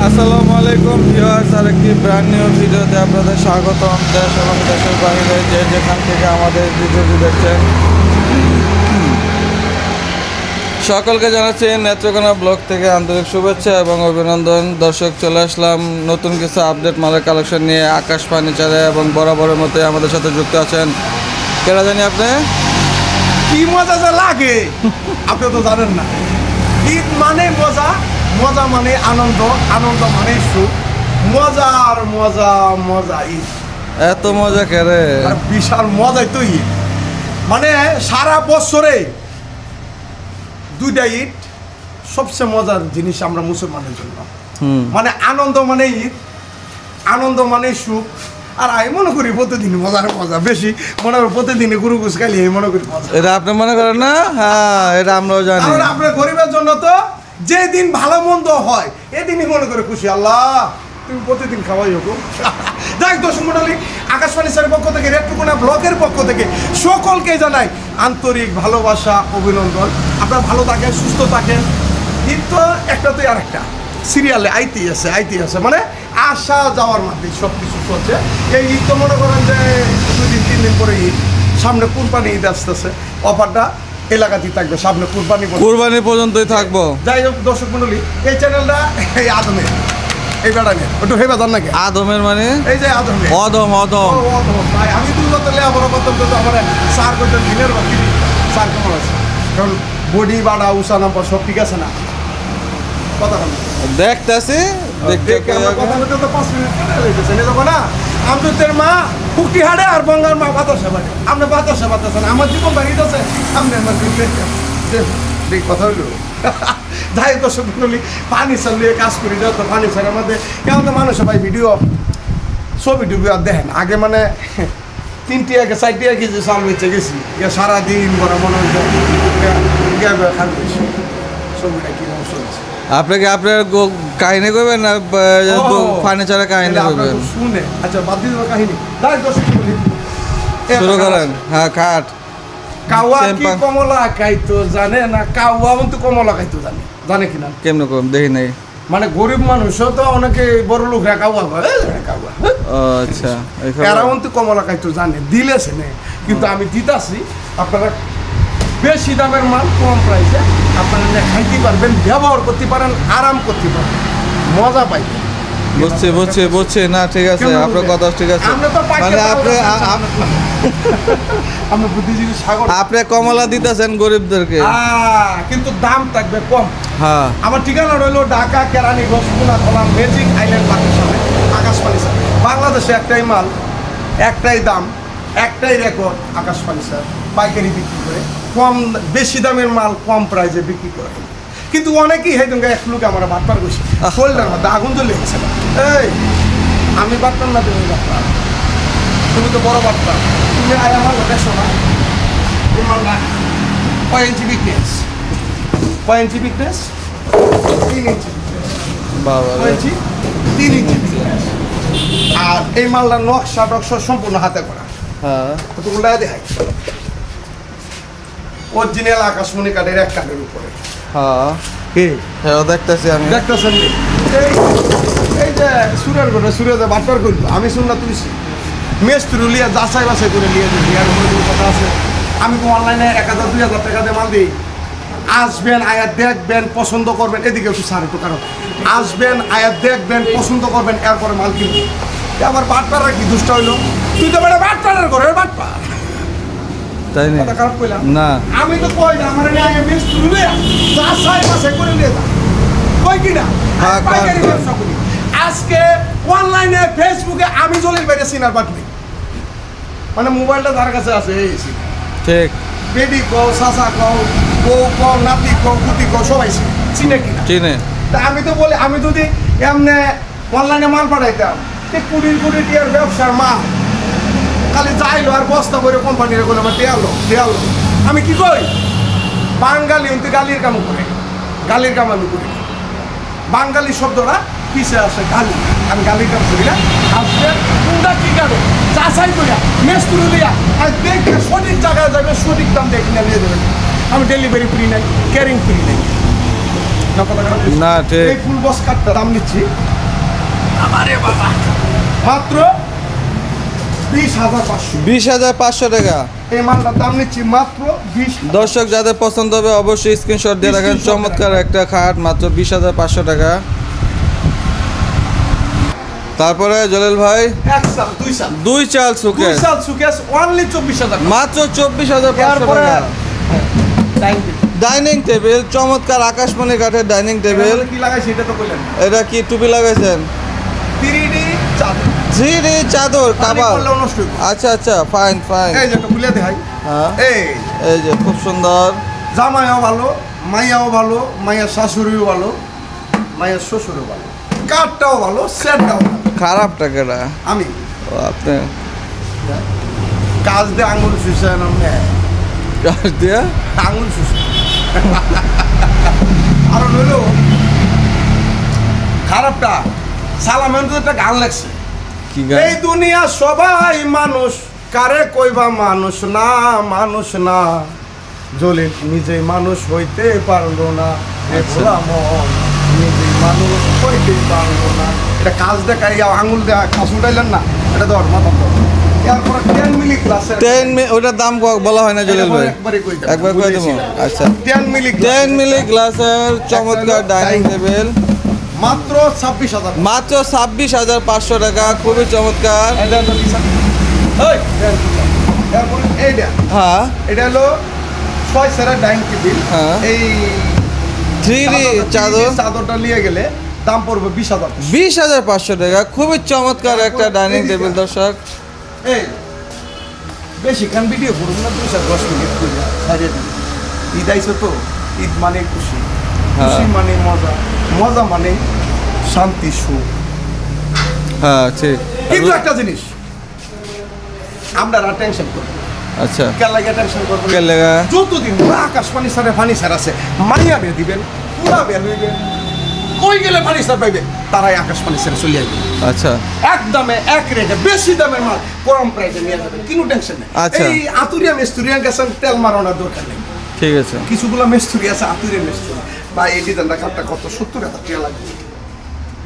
আসসালামু আলাইকুম ভিউয়ার্স, আরেকটি ব্র্যান্ড নিউ ভিডিওতে আপনাদের স্বাগতম। দেশ এবং দেশের বাইরে যে যেখান থেকে আমাদের ভিডিওটি দেখছেন সকলকে জানাচ্ছি নেত্রকোনা ব্লগ থেকে আন্তরিক শুভেচ্ছা এবং অভিনন্দন। দর্শক, চলে আসলাম নতুন কিছু আপডেট মালের কালেকশন নিয়ে আকাশ ফার্নিচারে এবং বরাবরের মতো আমাদের সাথে যুক্ত আছেন কেরা জানি আপনি। কি মজা যে লাগে আপনি তো জানেন না। ঈদ মানে মজা, মজা মানে আনন্দ, আনন্দ মানে সুখ, মজার মজা মজা ঈদ। এত মজা কেরে? আর বিশাল মজাই তো ঈদ। মানে সারা বছরে দুইটা ঈদ সবচেয়ে মজার জিনিস আমরা মুসলমানের জন্য। মানে আনন্দ মানে ঈদ, আনন্দ মানে সুখ। আর আমি মনে করি প্রতিদিন মজার মজা বেশি, মনে করি প্রতিদিনে গুরু গুছ খালি আমি মনে করি মজা। এটা আপনি মনে করেন না? হ্যাঁ, এটা আমরাও জানি। কারণ আপনার গরিবের জন্য তো যে দিন ভালো মন্দ হয় এদিনই মনে করে খুশি। আল্লাহ তুমি প্রতিদিন খাওয়াই হোক। যাই দর্শক মন্ডলী, আকাশ ফার্নিচারের পক্ষ থেকে, নেত্রকোনা ব্লকের পক্ষ থেকে সকলকে জানাই আন্তরিক ভালোবাসা, অভিনন্দন। আপনারা ভালো থাকেন, সুস্থ থাকেন। ঈদ তো একটা তো আর একটা সিরিয়ালে আইতেই আছে মানে আসা যাওয়ার মধ্যে সব কিছু চলছে। এই ঈদ তো মনে করেন যে 2-3 দিন পরে ঈদ, সামনে কুরবানি ঈদ আসতেছে। অফারটা এলাকাতেই থাকবে, সামনে কুরবানি পর্যন্তই থাকবো। যাই হোক দর্শক মন্ডলী, এই চ্যানেলটা এই আদমের, এই বেড়া নিয়ে একটু হেবা জান নাকি আদমের মানে এই যে আদমের অদম অদম ভাই, আমি তুই যত লেখাপড়া করতাম তো আমার সার করতেন দিনের বাকি সার কেমন আছে, কারণ বডি বাড়া উষা নাম্বার সব ঠিক আছে না? কথা বল দেখতেছি কথা বলতে তো 5 মিনিট লেগেছে যখন না। আমদের মা ফুকটি হাড়ে আর বঙ্গার মা বাতাসে বাড়ে, আপনি বাতাসে বাতাসেন, আমার জীবন বাড়ি আছে আপনি আমার কথা হইল। যাই দর্শক মন্ডলী, ফার্নিচার নিয়ে কাজ করি যত ফার্নিচারের মধ্যে কেমন তো মানুষ ভাই ভিডিও ছবি টুবি আর দেখেন। আগে মানে 3 টাকা 4 টাকা কেজি চাল বেঁচে গেছি, সারাদিন বড় মনে হচ্ছে খান ছবিটা কিরকম চলছে। আপনাকে আপনার কাহিনী করবেন না ফার্নিচারের কাহিনী করবেন? শুনে আচ্ছা বাদ দিয়ে দেবো কাহিনী। যাই দর্শক মন্ডলী, শুরু করেন। হ্যাঁ, খাট কাওয়া কি কমলা খাইতো জানে না? কাওয়া কিন্তু কমলা খাইতো জানে কিনা? কেমন কম দেখি নাই। মানে গরিব মানুষও তো অনেকে বড় লোকরা কাওয়া খায়, কাওয়া। আচ্ছা, এরা কিন্তু কমলা খাইতো জানে, দিলেছে না। কিন্তু আমি দিতাছি, আপনারা বেশি দামের মাল কম প্রাইসে আপনারা খাইতে পারবেন, ব্যবহার করতে পারেন, আরাম করতে পারবেন, মজা পাইবেন। বুঝছি না, ঠিক আছে, আপনার কথা ঠিক আছে। মানে আপনি বুদ্ধিজীবী সাগর, আপনি কমলা দিতেছেন গরিবদেরকে, কিন্তু দাম থাকবে কম। হ্যাঁ, আমার ঠিকানা রইল Dhaka, Keraniganj, Konakhola, magic island market সামনে আকাশ ফার্নিচার। বাংলাদেশে একটাই মাল, একটাই দাম, একটাই রেকর্ড। আকাশ ফার্নিচার পাইকারি বিক্রি করে, কম বেশি দামের মাল কম প্রাইসে বিক্রি করে। কিন্তু অনেকেই হেঁটে এক লোক আমার বাটপার করছে, শোল্ডার মধ্যে আগুন জ্বলে গেছে। এই আমি বাটপার না, তুমি বাটপার, তুমি তো বড় বাটপার। তুমি আয় আমার দেখছো না এই মালটা কয় ইঞ্চি বিকনেস, 3 ইঞ্চি বাবা 3 ইঞ্চি বিকনেস। আর এই মালটা নকশা টকশা সম্পূর্ণ হাতে করা। হ্যাঁ, তো উল্টায় দেখাই অরিজিনাল আকাশমণি কাঠের এক কাঠের উপরে। হ্যাঁ, দেখতেছি আমি। দেখতেছেন এই যে সুরের ঘরে সুরে যে বাটপার করলো, আমি শুনলাম তুই মেস্ত্রি লিয়া যাচাই বাছাই করে নিয়ে যাবি। আর কথা আছে, আমি তো অনলাইনে 1000-2000 টাকা দিয়ে মাল দিই। আসবেন, আয়াত দেখবেন, পছন্দ করবেন। এদিকে একটু সার একটু, কারণ আসবেন, আয়াত দেখবেন, পছন্দ করবেন, এরপরে মাল কিনবেন। আমার বাটপাড়া কি দুষ্টা হইলো? তুই তো বেটা বাটপাড়ার ঘরে বাটপার, তাই না? খারাপ কইলাম না, আমি তো কই না আমার মেস্ত্রি লিয়া যাচাই বাছাই করে নিয়ে যা, কই কিনা পাইকারি ব্যবসা করি। আজকে অনলাইনে ফেসবুকে আমি জলিল বাইরে সিনার বাট নেই, মানে মোবাইলটা যার কাছে আছে এই ঠিক। বেডি কও, চাচা কও, বউ কও, নাতি কও, কুতি কও, সবাই চিনে কিনা চিনে। তা আমি তো বলি, আমি যদি এমনি অনলাইনে মাল পাঠাইতাম, কোটি টিয়ার ব্যবসার মাল খালি যাইলো আর বস্তা করে কোম্পানির বলে আমার দেয়ালো। আমি কি করি, বাঙালি কিন্তু গালির কাম করে, গালির কাম আমি করি। বাঙালি শব্দটা পিছে আসে গালি, আমি গালির কাম করি না। আজকে কোনটা কি কারো যাচাই করিয়া মেস্তুরি দিয়া আর দেখে সঠিক জায়গায় যাবে, সঠিক দাম দেখে নিয়ে দেবেন। আমি ডেলিভারি ফ্রি নাই, ক্যারিং ফ্রি নাই। না কথা খারাপ বলছি? না, ঠিক। এই ফুল বক্স কাঠটা দাম নিচ্ছি আমারে বাবা মাত্র 20,500। 20,500 টাকা। এই মালটার দাম নিচ্ছি মাত্র 20। দর্শক যাদের পছন্দ হবে অবশ্যই স্ক্রিনশট দিয়ে রাখেন। চমৎকার একটা খাট, মাত্র 20,500 টাকা। তারপরে জলিল ভাই, এক সাল, দুই সাল, 2 চাল দুই সুকেস, সাল সুকেস অনলি 24,000 টাকা। মাত্র 24,500 এরপরে টাকা। ডাইনিং টেবিল, চমৎকার আকাশমণি কাঠের ডাইনিং টেবিল। কি লাগাই সেটা তো বললেন। এটা কি টুপি লাগাইছেন? 3D চাদর 3D চাদর কাভার। করলেও নষ্ট হইব। আচ্ছা আচ্ছা, ফাইন ফাইন। এই যে একটা খুলে দেখাই। হ্যাঁ, এই এই যে খুব সুন্দর। জামাইও ভালো, মাইয়াও ভালো, মাইয়ার শাশুড়িও ভালো, মাইয়ার শ্বশুরও ভালো, কাঠটাও ভালো, সেটটাও ভালো। খারাপ টাকাটা আমি আপনি কাজ দিয়ে আঙুল শুষায় না কাজ দিয়া আঙুল শুষায় আর হইল খারাপটা সালামের তো একটা গান লাগছে। কি গান? এই দুনিয়া সবাই মানুষ, কারে কইবা মানুষ না, মানুষ না। জলিল নিজেই মানুষ হইতে পারলো না, এ ভোলা মন নিজেই মানুষ হইতে পারলো না। এটা কাজ দেখাই আঙুল দেখা কাজ উঠাইলেন না, এটা ধর মাথা ধর। এরপরে 10 মিলি গ্লাসের 10 ওটার দাম বলা হয় না জলিল ভাই? একবারে কই দেন। একবার কই দেবো। আচ্ছা, 10 মিলি 10 মিলি গ্লাসের চমৎকার ডাইনিং টেবিল, মাত্র 26,000। মাত্র 26,500 টাকা। খুবই চমৎকার। এরপরে এইটা, হ্যাঁ, এটা হলো 6 সেরা ডাইনিং টেবিল। হ্যাঁ। এই 3D চাদর, চাদরটা নিয়ে গেলে দাম পড়বে 20,000। 20,500 টাকা। খুবই চমৎকার একটা ডাইনিং টেবিল দর্শক। এই বেশি খান ভিডিও করুন না, 2-10 মিনিট করে ছাড়িয়ে দিন। ঈদ আইছে তো, ঈদ মানে খুশি, খুশি মানে মজা, মজা মানে শান্তি সুখ। হ্যাঁ, ঠিক। কিন্তু একটা জিনিস আপনারা টেনশন করবেন। আচ্ছা, কেন লাগে টেনশন করবেন? কে লাগা? যতদিন আকাশ ফার্নিচার আছে, মাইয়া বিয়ে দিবেন, পুরা বিয়ে লইবেন, কই গেলে ফার্নিচার পাইবেন, তারাই আকাশ ফার্নিচারে চলে আসবে। আচ্ছা, এক দামে এক রেটে, বেশি দামের মাল কম প্রাইসে নিয়ে যাবেন, কোনো টেনশন নেই। আচ্ছা। এই আতুরিয়া মিস্ত্রিয়া গেছেন, তেল মারানোর দরকার নেই। ঠিক আছে। কিছুগুলো মিস্ত্রি আছে আতুরিয়া মিস্ত্রি, বা এই ডিজাইনটা কাঠটা কত 70,000 টাকা লাগবে।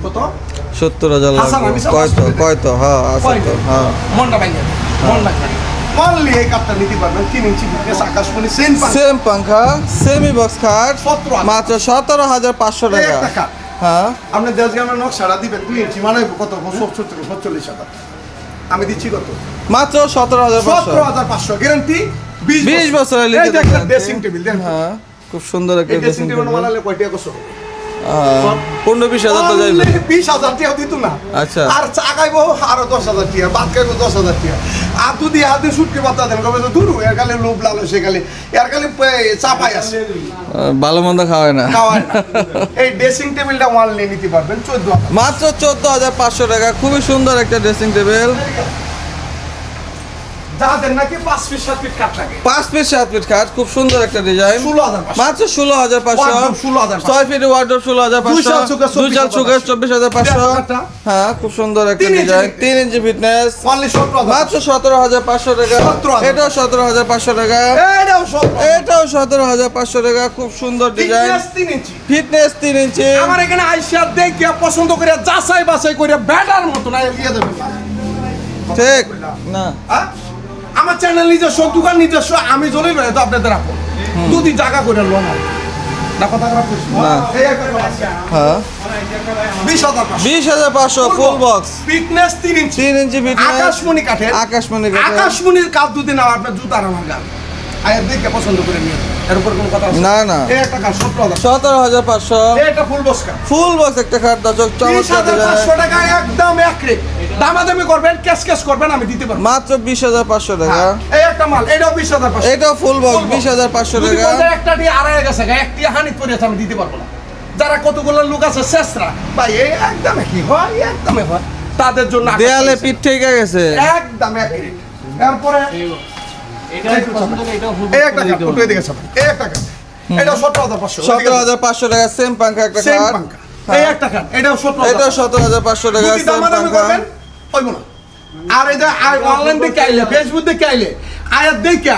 কত? 70,000 হাসান, লাগবে। আমি সব কয়তো হাসপাতালে- কয়তো? হ্যাঁ, আছে তো। হ্যাঁ, মনটা ভাঙে যাবে, মন ভাঙে। অনলি এই কাঠটা নিতে পারবেন 3 ইঞ্চি ফিটনেস আকাশমণি সেম সেম পাঙ্খা, সেমি বক্স খাট, 17,000 মাত্র 17,500 টাকা। একটা কাঠ। হ্যাঁ, আপনি দেশগ্রামের নকশাটা দিবেন 2 ইঞ্চি মানে কত? 47,000। আমি দিচ্ছি কত? মাত্র 17,500। 17,500 গ্যারান্টি 20 বছরের লিখে এই যে একটা দেখেন। ড্রেসিং টেবিল দেন। হ্যাঁ, খুব সুন্দর একটা এই ড্রেসিং ড্রেসিং টেবিল টেবিল। বানালে কয় টাকা কষ্ট? 15-20 হাজার তো যাইবে। 20,000 টাকা দিত না। আচ্ছা। আর চা খাইবো আরো 10,000 টাকা, ভাত খাইবো 10,000 টাকা। আর তুই হাতে সুটকে বাতা দেন, কবে তো দূর এর কালে লোভ লালো সে কালে এর কালে চা পাই আছে, ভালো মন্দ খাওয়ায় না। খাওয়ায় না। এই ড্রেসিং টেবিলটা ওয়ান নিয়ে নিতে পারবেন 14,000। মাত্র 14,500 টাকা। খুবই সুন্দর একটা ড্রেসিং টেবিল। যাদের নাকি 5 ফিট 7 ফিট কাঠ লাগে, 5 ফিট 7 ফিট খাট, খুব সুন্দর একটা ডিজাইন। 16,500। মাত্র 16,500। Wardrobe 16,500। 6 fit wardrobe 16,500। 2 চাল সুকেস 2 চাল সুকেস 24,500। একটা। হ্যাঁ, খুব সুন্দর একটা 3 ইঞ্চি ডিজাইন। fitness। 3 ইঞ্চি ফিটনেস, অনলি 17,000। মাত্র 17,500 টাকা। 17,000। এটাও 17,500 টাকা। এইটাও 17,000। এটাও 17,500 টাকা। খুব সুন্দর ডিজাইন। ফিটনেস 3 ইঞ্চি। ফিটনেস 3 ইঞ্চি। আমার এখানে আইসা দেখে পছন্দ করে যাচাই বাছাই করে ব্যাটার মতো না দিয়ে দেবেন। ঠিক না? হ্যাঁ? আমার চ্যানেল নিজস্ব, দোকান নিজস্ব, আমি জলিল ভাই তো আপনাদের রাখো দুদি জায়গা করে লোন না, কথা খারাপ করছি না। এই একটা কথা আছে। হ্যাঁ, 20,500 20,500 ফুল বক্স। ফিটনেস 3 ইঞ্চি 3 ইঞ্চি ফিটনেস। আকাশমণি কাঠের। আকাশমণি কাঠের। আকাশমণির কাঠ দুদি নাও আপনার জুতার আমার গান আয়া দেখে পছন্দ করে নিয়ে এর উপর কোনো কথা আছে? না, না। এই একটা কাঠ 17,000। 17,500। এই একটা ফুল বক্স কাঠ ফুল বক্স একটা খাট দর্শক, চমৎকার 20,500 ডিজাইন। টাকা একদম এক রেট। দামাদামি করবেন, ক্যাশ করবেন, আমি দিতে পারবো। মাত্র 20,500 টাকা। এই একটা মাল, এটাও 20,500। এটাও ফুল বক্স Full box। 20,500 যদি টাকা। বলতে একটা দিয়ে আড়াই গেছে একটি হানিত পড়েছে, আমি দিতে পারবো না। যারা কতগুলো লোক আছে শেষরা ভাই, এই একদমে কি হয়, একদমে হয় তাদের জন্য আকাশ দেয়ালে পানির পিঠ থেকে গেছে। একদম এক রেট। এরপরে এই একটা কাঠ, উঠে দিকে সব। এই একটা কাঠ, এটাও 17,500। 17,500 টাকা। সেম পাঙ্খা একটা সেম খাট। পাঙ্কা। এই একটা কাঠ, এটাও 17,000। এটাও 17,500 টাকা। যদি সেম দামাদামি পাঙ্খা। করবেন হইব না। আর এই যে অনলাইন দেখে আইলে, ফেসবুক দেখে আইলে আয়াত দেখে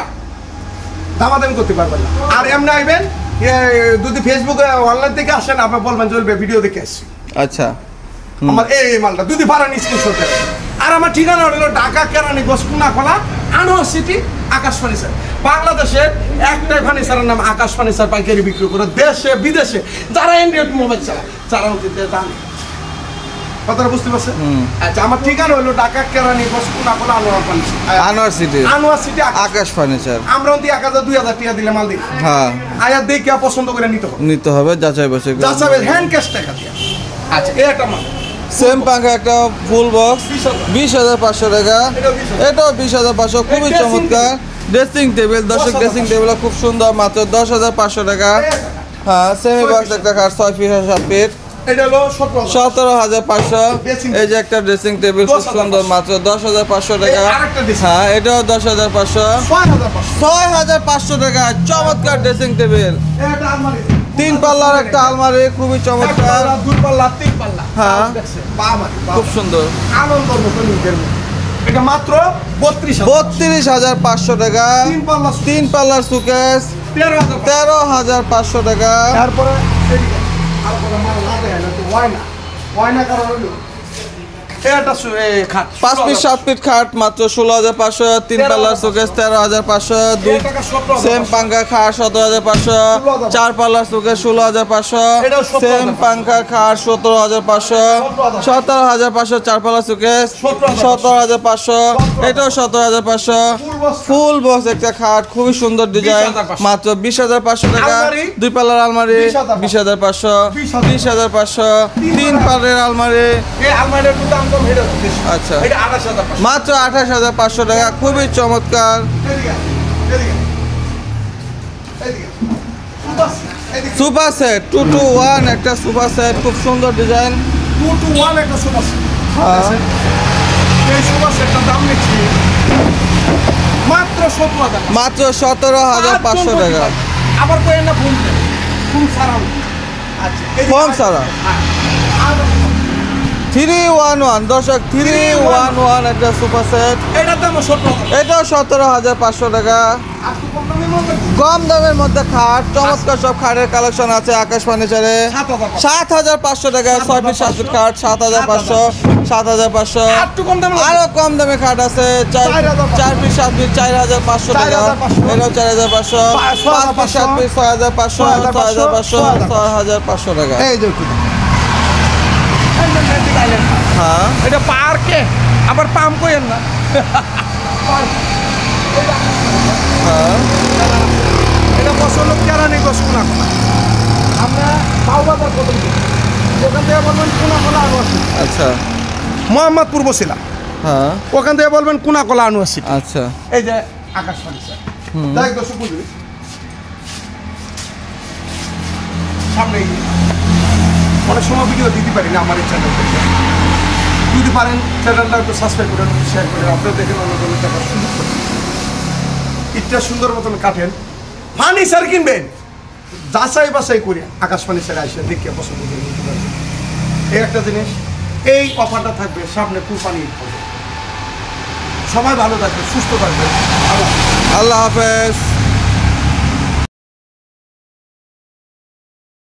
দামাদামি করতে পারবেন না। আর এমনি আইবেন যদি ফেসবুকে অনলাইন থেকে আসেন আপনি বলবেন চলবে ভিডিও দেখে আসছি আচ্ছা আমার এই মালটা যদি পারেন স্ক্রিনশট দেবেন। আর আমার ঠিকানা হলো ঢাকা কেরানীগঞ্জ কুনাখলা আনোয়ার সিটি আকাশ ফার্নিচার। বাংলাদেশের একটাই ফার্নিচারের নাম আকাশ ফার্নিচার, পাইকারি বিক্রি করে দেশে বিদেশে যারা অ্যান্ড্রয়েড মোবাইল চালায় তারাও কিন্তু জানে। কথাটা বুঝতে পারছেন? আচ্ছা, আমার ঠিকানা হলো ঢাকা কেরানীগঞ্জ কুনাখলা আনোয়ার ফার্নিচার, আনোয়ার সিটি আকাশ ফার্নিচার। আমরা 1000-2000 টাকা দিলে মাল দিই। হ্যাঁ, আয়া দেখে পছন্দ করে নিতে হবে যাচাই বাছাই করে। যাচাই হ্যান্ড ক্যাশ টাকা দিয়ে। আচ্ছা, এই একটা মাল সেম পাঙ্খা একটা ফুল বক্স 20,500 টাকা, এটাও 20,500, খুবই চমৎকার। ড্রেসিং টেবিল, দর্শক ড্রেসিং টেবিল খুব সুন্দর, মাত্র 10,500 টাকা। হ্যাঁ, সেমি বক্স একটা কাঠ 6 ফিট 7 ফিট, এটা হলো 17,500। এই যে একটা ড্রেসিং টেবিল খুব সুন্দর, মাত্র 10,500 টাকা। হ্যাঁ, এটাও 10,500, 6,500 টাকা। চমৎকার ড্রেসিং টেবিল, 3 পাল্লার একটা আলমারি, খুবই চমৎকার। 2 পাল্লা 3 পাল্লা, হ্যাঁ, খুব সুন্দর। আনন্দের মতো নিজের মতো। এটা মাত্র 32,500 টাকা। 3 পাল্লার সুকেস 13,500 টাকা। তারপরে মাল না দেয় না তো হয় না কারণ হলো এটা খাট 5 ফিট 7 ফিট খাট মাত্র 16,500। 3 পাল্লার সুকেস 13,500। 2 সেম পাঙ্খা খাট 17,500। 4 পাল্লার সুকেস 16,500। সেম পাঙ্খা খাট 17,500। 17,500 4 পাল্লার সুকেস 17,500। এটাও 17,500। ফুল বক্স একটা খাট, খুবই সুন্দর ডিজাইন, মাত্র 20,500 টাকা। 2 পাল্লার আলমারি 20,500। 20,500। 3 পাল্লার আলমারি, এই আলমারির দাম কম এটা আচ্ছা, এটা 28,500 মাত্র 28,500 টাকা, খুবই চমৎকার। সুপার সেট 2 to 1 একটা সুপার সেট, খুব সুন্দর ডিজাইন। 2 to 1 একটা সুপার সেট। হ্যাঁ, এই সুপার সেটটার দাম নিচ্ছি মাত্র 17,000, মাত্র 17,500 টাকা। আবার কই না ফুল সারা। আচ্ছা, ফর্ম সারা 311, দর্শক 311 একটা সুপার সেট, এটার দাম 17,000। এটাও 17,500 টাকা। আর তো কম দামে মনে কম দামের মধ্যে খাট, চমৎকার সব খাটের কালেকশন আছে আকাশ ফার্নিচারে। 7,500 টাকা 6 ফিট 7 ফিট খাট 7,500। 7,500। আর তো কম দামে আরো কম দামে খাট আছে 4 ফিট 7 ফিট 4,500 টাকা। এটাও 4,500। 5 ফিট 7 ফিট 6,500। 6,500। 6,500 টাকা। এই যে হ্যাঁ, এটা পার্কে আবার পাম্প করেন না। হ্যাঁ, এটা বছর কেরানীগঞ্জ কুনাখলা। আমরা বাউবাজার প্রথম থেকে ওখান থেকে বলবেন কুনাখলা আনোয়ারসিটি। আচ্ছা, মোহাম্মদপুর বসিলা, হ্যাঁ, ওখান থেকে বলবেন কুনাখলা আনোয়ারসিটি। আচ্ছা, এই যে আকাশ ফার্নিচার, যাই দর্শক বুঝবি সামনে অনেক সময় ভিডিও দিতে পারি না আমার এই চ্যানেল থেকে। যদি পারেন চ্যানেলটা একটু সাবস্ক্রাইব করেন, শেয়ার করেন, আপনারা দেখেন অন্যজনের দেখার সুযোগ করেন। ইটটা সুন্দর মতন কাটেন, ফার্নিচার কিনবেন যাচাই বাছাই করে আকাশ ফার্নিচার আসে দেখে পছন্দ করে নিতে পারবেন। এই একটা জিনিস, এই অফারটা থাকবে সামনে কুরবানি ঈদ পর্যন্ত। সবাই ভালো থাকবে, সুস্থ থাকবে। আল্লাহ হাফেজ।